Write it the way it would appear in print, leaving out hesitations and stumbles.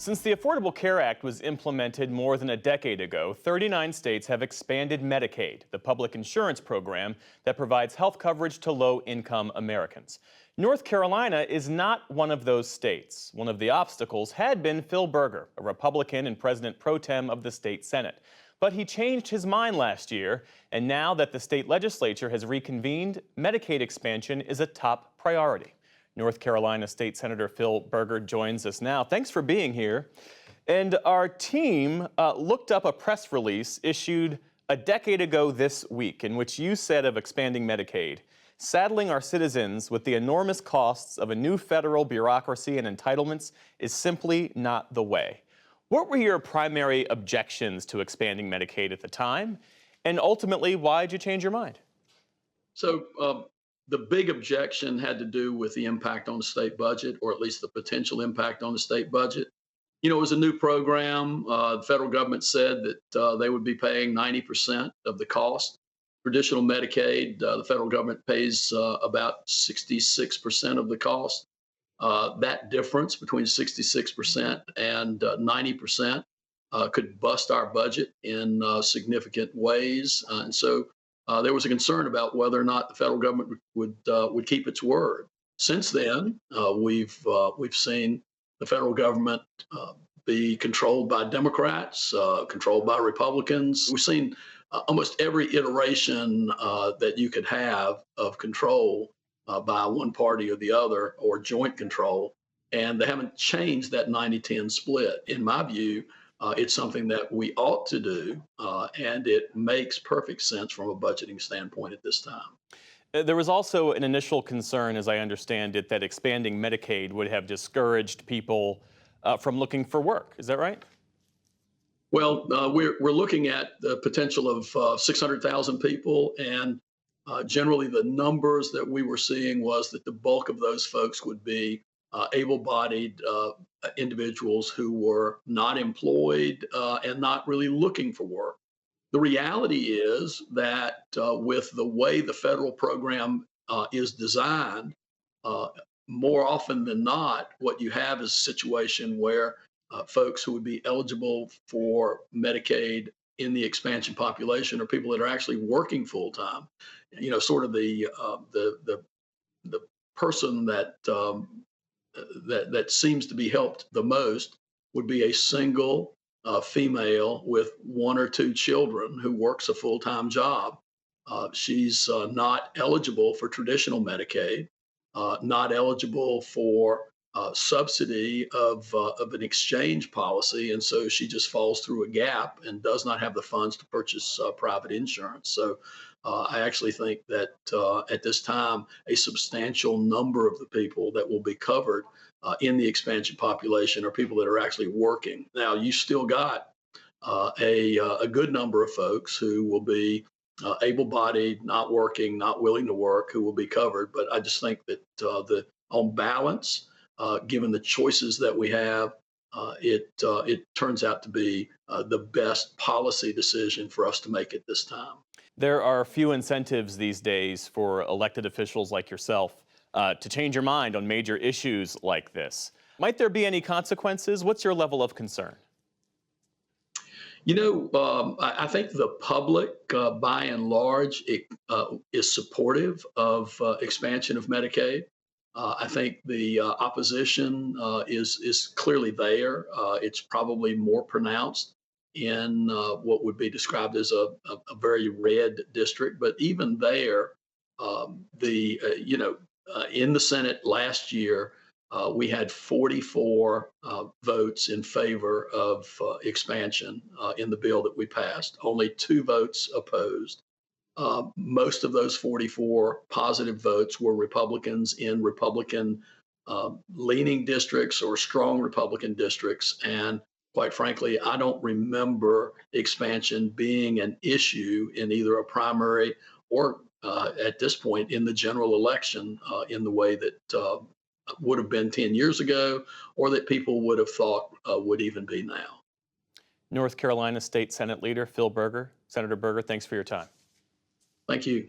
Since the Affordable Care Act was implemented more than a decade ago, 39 states have expanded Medicaid, the public insurance program that provides health coverage to low-income Americans. North Carolina is not one of those states. One of the obstacles had been Phil Berger, a Republican and president pro tem of the state Senate. But he changed his mind last year, and now that the state legislature has reconvened, Medicaid expansion is a top priority. North Carolina State Senator Phil Berger joins us now. Thanks for being here. And our team looked up a press release issued a decade ago this week in which you said of expanding Medicaid, saddling our citizens with the enormous costs of a new federal bureaucracy and entitlements is simply not the way. What were your primary objections to expanding Medicaid at the time? And ultimately, why did you change your mind? The big objection had to do with the impact on the state budget, or at least the potential impact on the state budget. It was a new program. The federal government said that they would be paying 90% of the cost. Traditional Medicaid, the federal government pays about 66% of the cost. That difference between 66% and 90% could bust our budget in significant ways. And so there was a concern about whether or not the federal government would keep its word. Since then, we've seen the federal government be controlled by Democrats, controlled by Republicans. We've seen almost every iteration that you could have of control by one party or the other, or joint control, and they haven't changed that 90-10 split. In my view, it's something that we ought to do, and it makes perfect sense from a budgeting standpoint at this time. There was also an initial concern, as I understand it, that expanding Medicaid would have discouraged people from looking for work. Is that right? Well, we're looking at the potential of 600,000 people, and generally the numbers that we were seeing was that the bulk of those folks would be able-bodied individuals who were not employed and not really looking for work. The reality is that with the way the federal program is designed, uh, more often than not, what you have is a situation where folks who would be eligible for Medicaid in the expansion population are people that are actually working full time. Sort of the person that seems to be helped the most would be a single female with one or two children who works a full-time job. She's not eligible for traditional Medicaid, not eligible for subsidy of an exchange policy, and so she just falls through a gap and does not have the funds to purchase private insurance. So I actually think that at this time, a substantial number of the people that will be covered in the expansion population are people that are actually working. Now, you still got a good number of folks who will be able-bodied, not working, not willing to work, who will be covered. But I just think that on balance, given the choices that we have, it turns out to be the best policy decision for us to make at this time. There are few incentives these days for elected officials like yourself to change your mind on major issues like this. Might there be any consequences? What's your level of concern? I think the public, by and large, is supportive of expansion of Medicaid. I think the opposition is clearly there. It's probably more pronounced in what would be described as a very red district. But even there, in the Senate last year, we had 44 votes in favor of expansion in the bill that we passed, only 2 votes opposed. Most of those 44 positive votes were Republicans in Republican leaning districts or strong Republican districts. And quite frankly, I don't remember expansion being an issue in either a primary or at this point in the general election in the way that would have been 10 years ago, or that people would have thought would even be now. North Carolina State Senate Leader Phil Berger. Senator Berger, thanks for your time. Thank you.